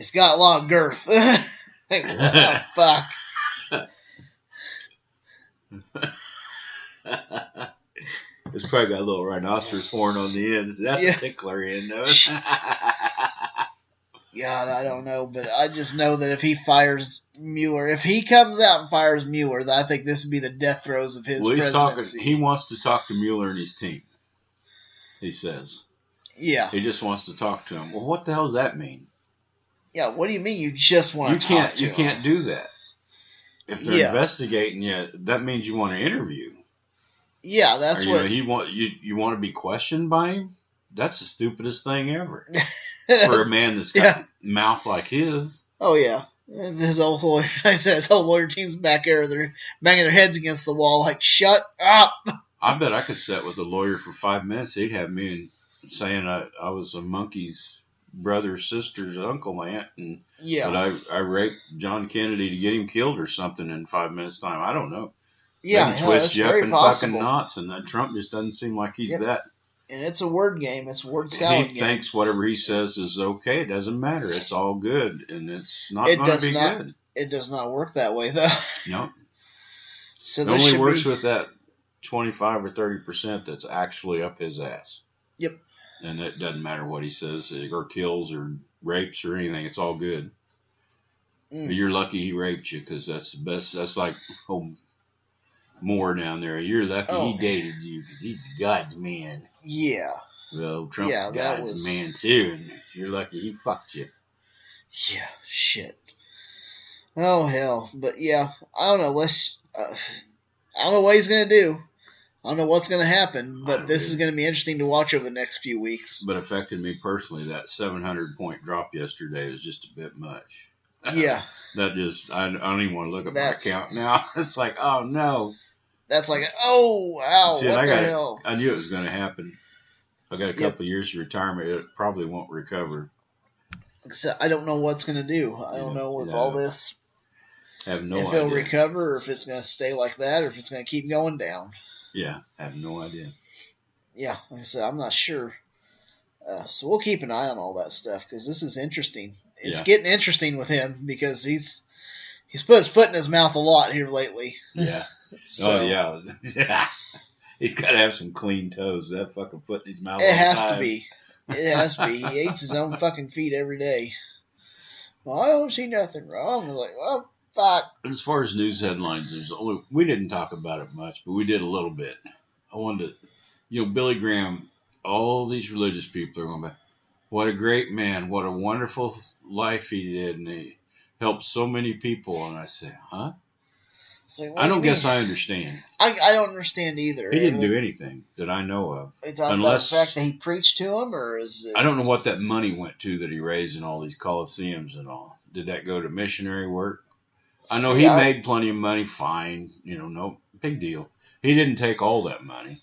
It's got a lot of girth. Like, oh, fuck. It's probably got a little rhinoceros horn on the end. That's a tickler end, though. God, I don't know, but I just know that if he fires Mueller, if he comes out and fires Mueller, I think this would be the death throes of his presidency. He wants to talk to Mueller and his team, he says. Yeah. He just wants to talk to him. Well, what the hell does that mean? Yeah, what do you mean you just want to talk to him? You can't do that. If they're investigating you, that means you want to interview. Yeah, that's what... You want to be questioned by him? That's the stupidest thing ever. For a man that's got a mouth like his. Oh, yeah. His old lawyer, his whole lawyer team's back there, they're banging their heads against the wall like, shut up! I bet I could sit with a lawyer for 5 minutes. He'd have me saying I was a monkey's brother, sister's uncle, aunt, and but I raped John Kennedy to get him killed or something in 5 minutes' time. I don't know. Yeah, twist you up in possible. fucking knots, and then Trump just doesn't seem like he's that. And it's a word game. It's a word salad game. He thinks whatever he says is okay. It doesn't matter. It's all good, and it's not going to be good. It does not work that way, though. No. So it only works with that 25 or 30% that's actually up his ass. Yep. And it doesn't matter what he says or kills or rapes or anything. It's all good. But you're lucky he raped you because that's the best. That's like Moore down there. You're lucky he dated you because he's God's man. Yeah. Well, Trump's God's man too, and you're lucky he fucked you. Yeah, shit. Oh, hell. But yeah, I don't know. I don't know what he's going to do. I don't know what's going to happen, but this is going to be interesting to watch over the next few weeks. But affected me personally. That 700-point drop yesterday was just a bit much. Yeah. That just, I don't even want to look at my account now. It's like, oh, no. That's like, oh, wow, see, what the hell? I knew it was going to happen. I got a couple of years of retirement. It probably won't recover. Except I don't know what's going to do. I don't know with all this. I have no idea. If it'll recover or if it's going to stay like that or if it's going to keep going down. Yeah, I have no idea. Yeah, like I said, I'm not sure. So we'll keep an eye on all that stuff because this is interesting. It's getting interesting with him because he's put his foot in his mouth a lot here lately. Yeah. So, yeah. He's got to have some clean toes. That fucking foot in his mouth. It has to be. It has to be. He eats his own fucking feet every day. Well, I don't see nothing wrong. I'm like, well, fuck. As far as news headlines, we didn't talk about it much, but we did a little bit. I wanted to, Billy Graham, all these religious people are going back. What a great man. What a wonderful life he did. And he helped so many people. And I said, huh? Like, I don't guess I understand. I don't understand either. He didn't do anything that I know of. Are you talking about the fact that he preached to him, or is it... I don't know what that money went to that he raised in all these coliseums and all. Did that go to missionary work? I know he made plenty of money. Fine. No big deal. He didn't take all that money.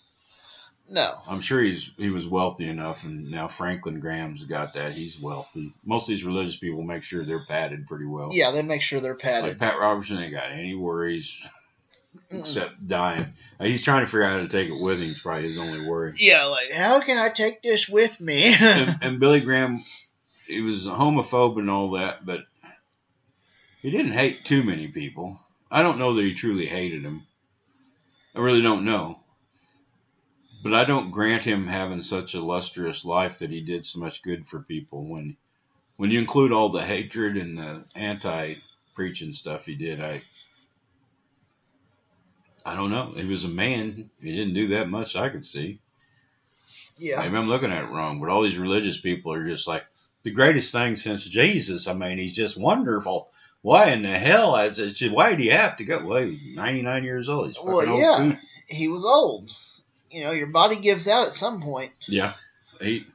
No. I'm sure he was wealthy enough, and now Franklin Graham's got that. He's wealthy. Most of these religious people make sure they're padded pretty well. Yeah, they make sure they're padded. Like Pat Robertson ain't got any worries except dying. He's trying to figure out how to take it with him. It's probably his only worry. Yeah, like, how can I take this with me? and Billy Graham, he was a homophobe and all that, but he didn't hate too many people. I don't know that he truly hated them. I really don't know. But I don't grant him having such a lustrous life that he did so much good for people. When you include all the hatred and the anti-preaching stuff he did, I don't know. He was a man. He didn't do that much I could see. Yeah. Maybe I'm looking at it wrong, but all these religious people are just like, the greatest thing since Jesus. I mean, he's just wonderful. Why in the hell? Why did he have to go? Well, he was 99 years old. He's fucking old. He was old. Your body gives out at some point. Yeah.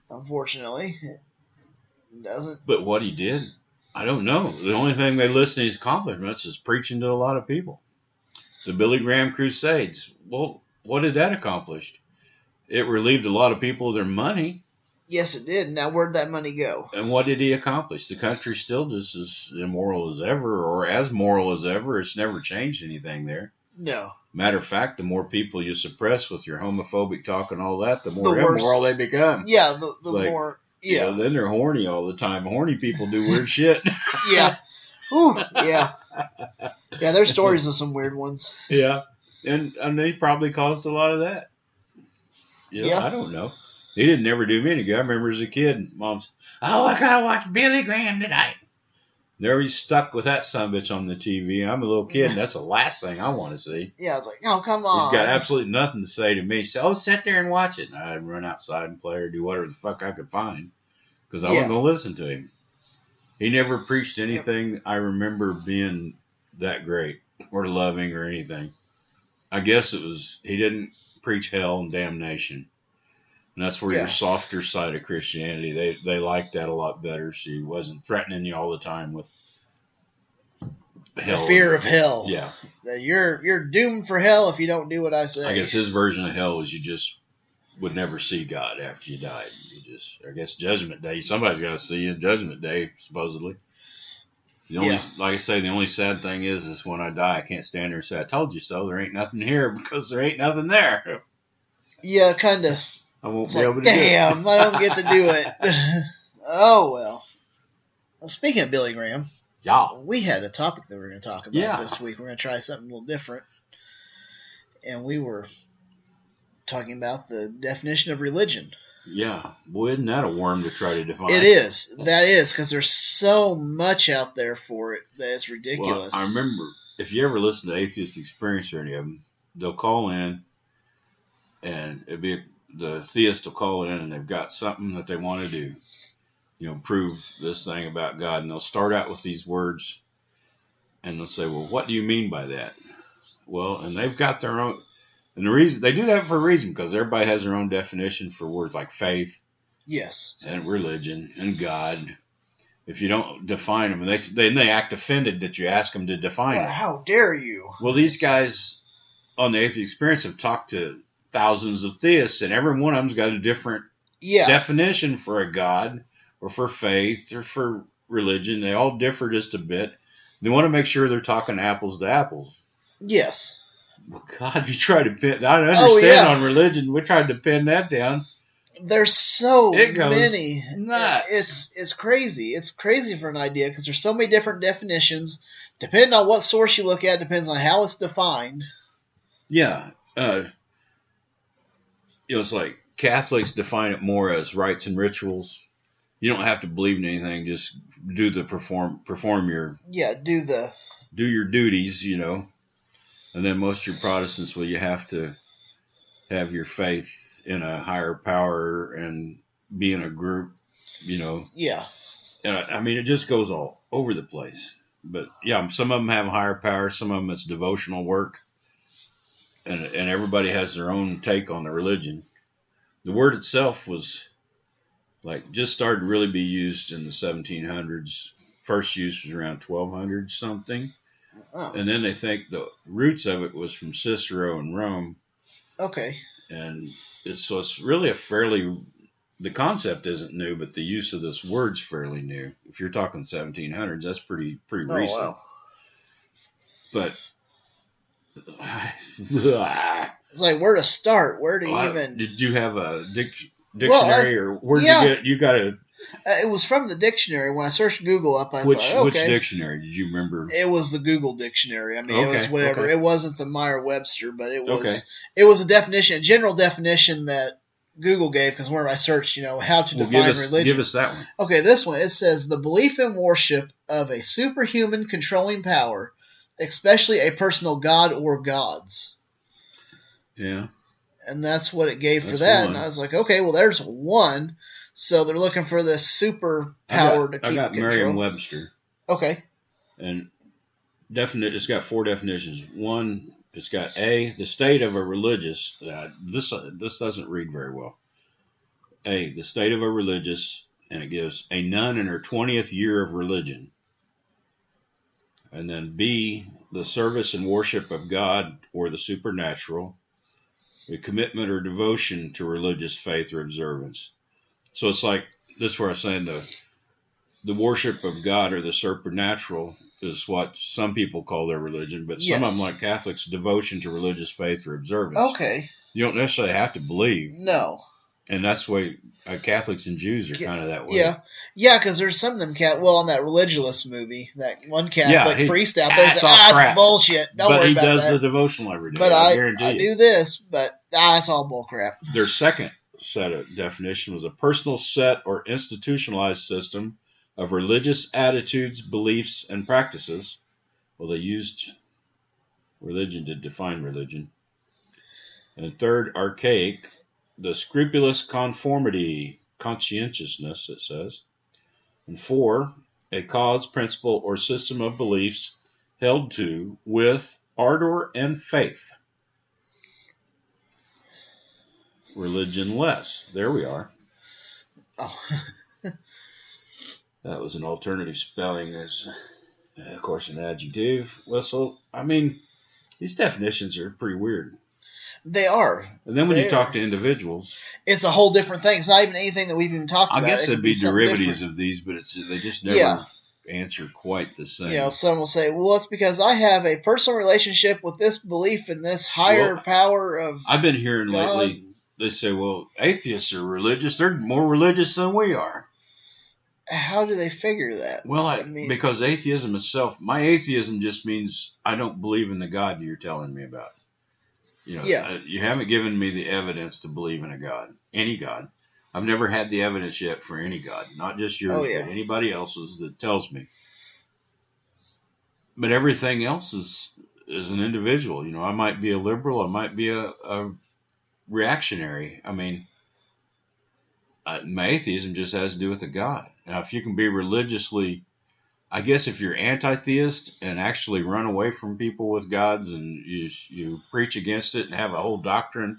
Unfortunately, it doesn't. But what he did, I don't know. The only thing they list in his accomplishments is preaching to a lot of people. The Billy Graham Crusades. Well, what did that accomplish? It relieved a lot of people of their money. Yes, it did. Now, where'd that money go? And what did he accomplish? The country's still just as immoral as ever, or as moral as ever. It's never changed anything there. No. Matter of fact, the more people you suppress with your homophobic talk and all that, the more immoral they become. Yeah, the more You know, then they're horny all the time. Horny people do weird shit. Yeah. Ooh, yeah. Yeah, there's stories of some weird ones. Yeah. And they probably caused a lot of that. You know, Yeah. I don't know. He didn't ever do me any good. I remember as a kid, Mom's, oh, I gotta watch Billy Graham tonight. There he's stuck with that son of a bitch on the TV. I'm a little kid, and that's the last thing I want to see. Yeah, it's like, oh, come on. He's got absolutely nothing to say to me. So, oh, sit there and watch it. And I'd run outside and play or do whatever the fuck I could find because I wasn't going to listen to him. He never preached anything I remember being that great or loving or anything. I guess it was, he didn't preach hell and damnation. And that's where your softer side of Christianity, they liked that a lot better. She wasn't threatening you all the time with hell. The fear of hell. Yeah. That you're doomed for hell if you don't do what I say. I guess his version of hell is you just would never see God after you died. You just, I guess, Judgment Day. Somebody's got to see you in Judgment Day, supposedly. The only, like I say, the only sad thing is when I die, I can't stand there and say, I told you so. There ain't nothing here because there ain't nothing there. Yeah, kind of. I won't be able to damn, do it. I don't get to do it. Oh, well. Speaking of Billy Graham, we had a topic that we were going to talk about this week. We're going to try something a little different. And we were talking about the definition of religion. Yeah. Boy, isn't that a worm to try to define? It is. That is, because there's so much out there for it that it's ridiculous. Well, I remember, if you ever listen to Atheist Experience or any of them, they'll call in, and it'd be the theist will call in, and they've got something that they want to do. You know, prove this thing about God. And they'll start out with these words, and they'll say, well, what do you mean by that? Well, and they've got their own, and the reason they do that for a reason, because everybody has their own definition for words like faith, and religion, and God. If you don't define them, and they act offended that you ask them to define them. How dare you? Well, these guys on the Atheist Experience have talked to thousands of theists, and every one of them's got a different definition for a God, or for faith, or for religion. They all differ just a bit. They want to make sure they're talking apples to apples. Yes. Well, God, you try to pin. I understand on religion. We tried to pin that down. There's so many. Nuts. It's crazy. It's crazy for an idea because there's so many different definitions. Depending on what source you look at, depends on how it's defined. Yeah. It's like Catholics define it more as rites and rituals. You don't have to believe in anything. Just do the perform your do your duties. And then most of your Protestants, well, you have to have your faith in a higher power and be in a group. Yeah. I mean, it just goes all over the place. But yeah, some of them have higher power. Some of them it's devotional work. And everybody has their own take on the religion. The word itself was just started to really be used in the 1700s. First use was around 1200 something. Oh. And then they think the roots of it was from Cicero in Rome. Okay. And it's really the concept isn't new, but the use of this word's fairly new. If you're talking 1700s, that's pretty recent. Wow. But it's like where to start. Where to even? Did you have a dictionary, or where did you get? You got a. It was from the dictionary. When I searched Google up, which dictionary did you remember? It was the Google dictionary. I mean, it was whatever. Okay. It wasn't the Meyer-Webster, but it was. It was a general definition that Google gave, because whenever I searched, how to define religion. Give us that one. Okay, this one, it says the belief and worship of a superhuman controlling power, especially a personal god or gods. Yeah. And that's what it gave for that. One. And I was like, okay, well, there's one. So they're looking for this super power to keep control. I got Merriam-Webster. Okay. And it's got 4 definitions. One, it's got A, the state of a religious. This doesn't read very well. A, the state of a religious, and it gives a nun in her 20th year of religion. And then B, the service and worship of God or the supernatural, a commitment or devotion to religious faith or observance. So it's like, this is where I'm saying the worship of God or the supernatural is what some people call their religion, but some of them, like Catholics, devotion to religious faith or observance. Okay. You don't necessarily have to believe. No. And that's why Catholics and Jews are kind of that way. Yeah, because there's some of them on that Religulous movie, that one Catholic priest out there said, it's bullshit. Don't worry about that. But he does the devotional every day. But I guarantee I do this, but it's all bullcrap. Their second set of definition was a personal set or institutionalized system of religious attitudes, beliefs, and practices. Well, they used religion to define religion. And third, archaic, the scrupulous conformity, conscientiousness, it says. And 4, a cause, principle, or system of beliefs held to with ardor and faith. Religionless. There we are. Oh. That was an alternative spelling as, of course, an adjective. Well, so, I mean, these definitions are pretty weird. They are. And then when you talk to individuals, it's a whole different thing. It's not even anything that we've even talked about. I guess it'd be derivatives of these, but they just never answer quite the same. You know, some will say, well, it's because I have a personal relationship with this belief in this higher power of I've been hearing God. Lately, they say, well, atheists are religious. They're more religious than we are. How do they figure that? Well, I mean, because atheism itself, my atheism just means I don't believe in the God you're telling me about. You know, you haven't given me the evidence to believe in a God, any God. I've never had the evidence yet for any God, not just yours, but anybody else's that tells me. But everything else is an individual. You know, I might be a liberal, I might be a reactionary. I mean, my atheism just has to do with a God. Now, if you can be religiously, I guess if you're anti-theist and actually run away from people with gods and you preach against it and have a whole doctrine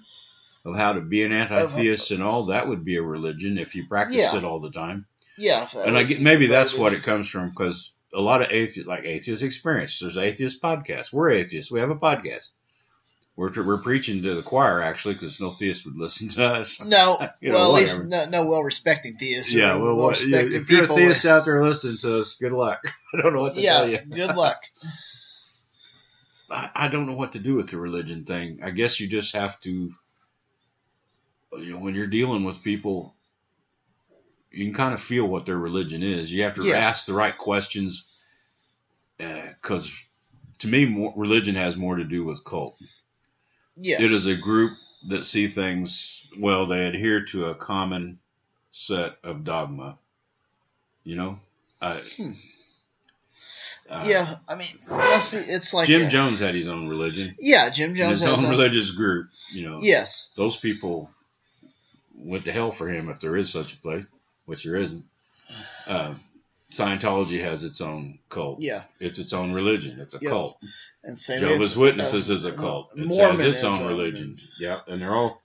of how to be an anti-theist and all, that would be a religion if you practiced it all the time. Yeah. And maybe that's what it comes from, because a lot of atheists, like Atheist Experience, there's atheist podcasts. We're atheists. We have a podcast. We're preaching to the choir, actually, because no theist would listen to us. No, well, at least no well-respecting theists. Yeah, if you're a theist out there listening to us, good luck. I don't know what to tell you. Good luck. I don't know what to do with the religion thing. I guess you just have to, when you're dealing with people, you can kind of feel what their religion is. You have to ask the right questions, because to me, religion has more to do with cult. Yes. It is a group that see things, they adhere to a common set of dogma. You know? I mean, it's like Jim Jones had his own religion. Yeah, Jim Jones has his own religious group, Yes. Those people went to hell for him, if there is such a place, which there isn't. Scientology has its own cult. Yeah. It's its own religion. It's a cult. And Jehovah's Witnesses is a cult. It has its own religion. Yeah. And they're all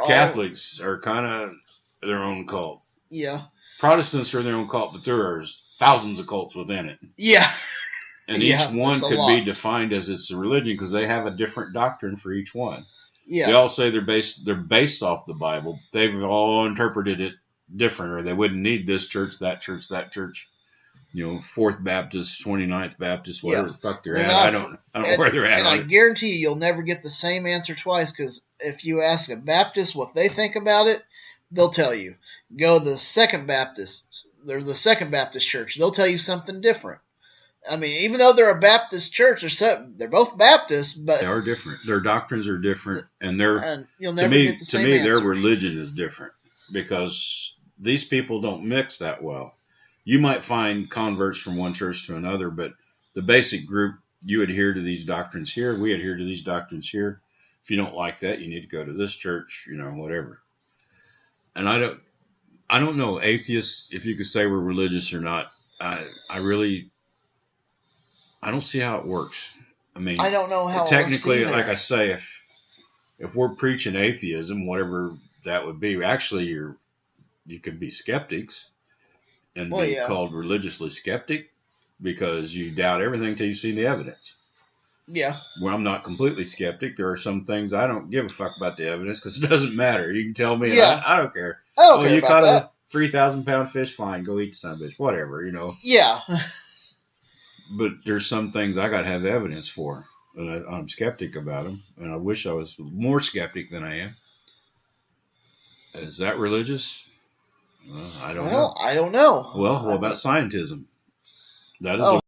Catholics are kind of their own cult. Yeah. Protestants are their own cult, but there's thousands of cults within it. Yeah. And each one could be defined as it's a religion because they have a different doctrine for each one. Yeah. They all say they're based off the Bible. They've all interpreted it different, or they wouldn't need this church, that church, that church. 4th Baptist, 29th Baptist, whatever the fuck they're at. I don't know where they're at. And I guarantee you'll never get the same answer twice, because if you ask a Baptist what they think about it, they'll tell you. Go to the Second Baptist. They're the Second Baptist church. They'll tell you something different. I mean, even though they're a Baptist church, they're both Baptists, but they are different. Their doctrines are different, and you'll never get the same answer. Their religion is different, because these people don't mix that well. You might find converts from one church to another, but the basic group, you adhere to these doctrines here, we adhere to these doctrines here. If you don't like that, you need to go to this church, whatever. And I don't know, atheists, if you could say we're religious or not. I don't see how it works. I mean, I don't know how technically, it works like I say, if we're preaching atheism, whatever that would be, actually you could be skeptics and be called religiously skeptic, because you doubt everything until you've seen the evidence. Yeah. Well, I'm not completely skeptic. There are some things I don't give a fuck about the evidence, because it doesn't matter. You can tell me, I don't care. I don't care you about caught that. a 3,000-pound fish, fine, go eat the son of a bitch, whatever, Yeah. But there's some things I got to have evidence for, and I'm skeptic about them, and I wish I was more skeptic than I am. Is that religious? Well, I don't know. Well, I don't know. Well, what about scientism? That is Oh,